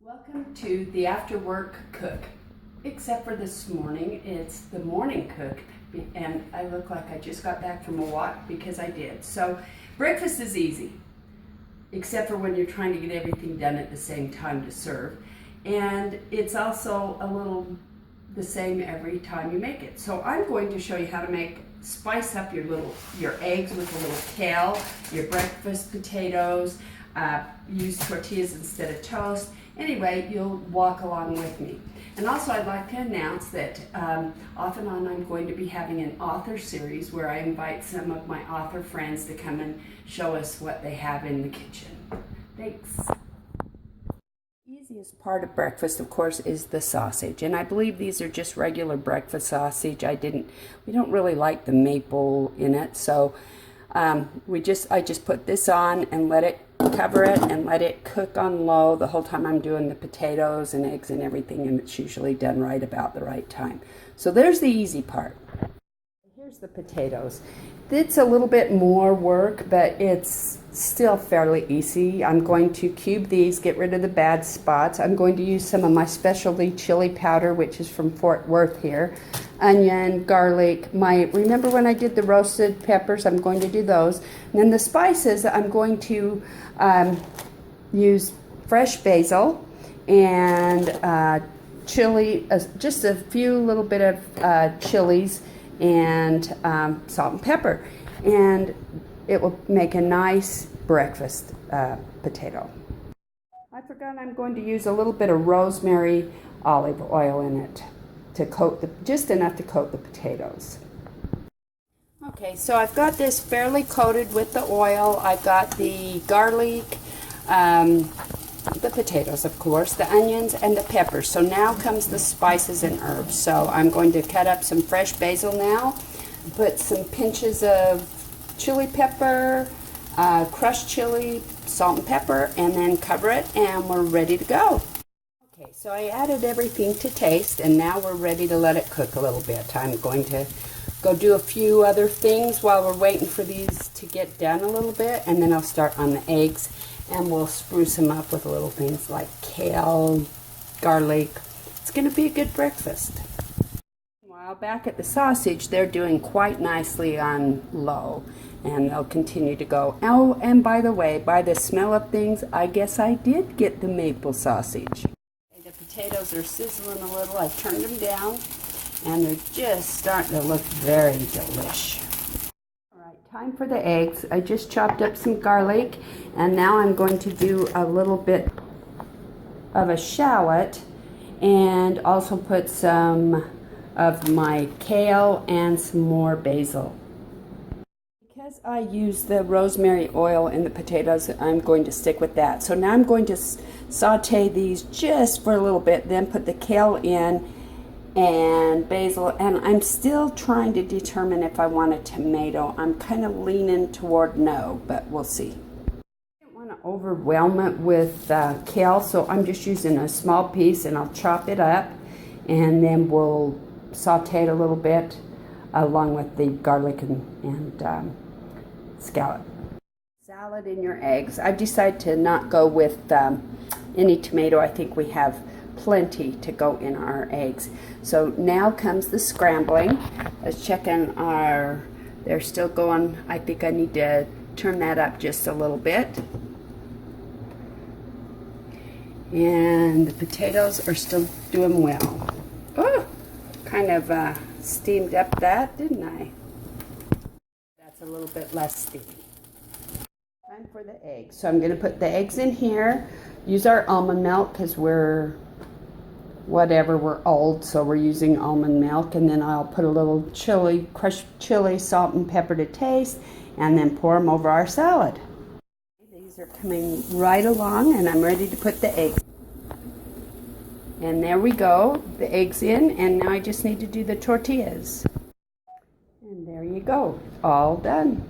Welcome to the after work cook. Except for this morning, it's the morning cook, and I look like I just got back from a walk because I did. So breakfast is easy, except for when you're trying to get everything done at the same time to serve. And it's also a little the same every time you make it. So I'm going to show you how to spice up your eggs with a little kale, your breakfast potatoes, use tortillas instead of toast. Anyway, you'll walk along with me. And also I'd like to announce that off and on I'm going to be having an author series where I invite some of my author friends to come and show us what they have in the kitchen. Thanks. Easiest part of breakfast, of course, is the sausage, and I believe these are just regular breakfast sausage. We don't really like the maple in it, so I just put this on and cover it and let it cook on low the whole time I'm doing the potatoes and eggs and everything, and it's usually done right about the right time. So there's the easy part. Here's the potatoes. It's a little bit more work, but it's still fairly easy. I'm going to cube these, get rid of the bad spots. I'm going to use some of my specialty chili powder, which is from Fort Worth here. Onion, garlic, remember when I did the roasted peppers? I'm going to do those. And then the spices, I'm going to use fresh basil and chili, just a few little bit of chilies and salt and pepper. And it will make a nice breakfast potato. I forgot I'm going to use a little bit of rosemary olive oil in it to just enough to coat the potatoes. Okay, so I've got this fairly coated with the oil. I've got the garlic, the potatoes, of course, the onions, and the peppers. So now comes the spices and herbs. So I'm going to cut up some fresh basil now, put some pinches of chili pepper, crushed chili, salt and pepper, and then cover it, and we're ready to go. Okay, so I added everything to taste, and now we're ready to let it cook a little bit. I'm going to go do a few other things while we're waiting for these to get done a little bit, and then I'll start on the eggs, and we'll spruce them up with little things like kale, garlic. It's going to be a good breakfast. While back at the sausage, they're doing quite nicely on low, and they'll continue to go. Oh, and by the way, by the smell of things, I guess I did get the maple sausage. The potatoes are sizzling a little. I've turned them down, and they're just starting to look very delish. All right, time for the eggs. I just chopped up some garlic, and now I'm going to do a little bit of a shallot, and also put some of my kale and some more basil. Because I use the rosemary oil in the potatoes, I'm going to stick with that. So now I'm going to saute these just for a little bit, then put the kale in and basil, and I'm still trying to determine if I want a tomato. I'm kind of leaning toward no, but we'll see. I don't want to overwhelm it with kale, so I'm just using a small piece, and I'll chop it up, and then we'll saute it a little bit along with the garlic and scallop. Salad in your eggs. I've decided to not go with any tomato. I think we have plenty to go in our eggs. So now comes the scrambling. Let's check on they're still going. I think I need to turn that up just a little bit. And the potatoes are still doing well. Oh, kind of steamed up that, didn't I? That's a little bit less steamy. Time for the eggs. So I'm going to put the eggs in here. Use our almond milk because we're old, so we're using almond milk. And then I'll put a little chili, crushed chili, salt and pepper to taste, and then pour them over our salad. These are coming right along, and I'm ready to put the eggs. And there we go, the eggs in, and now I just need to do the tortillas. And there you go, all done.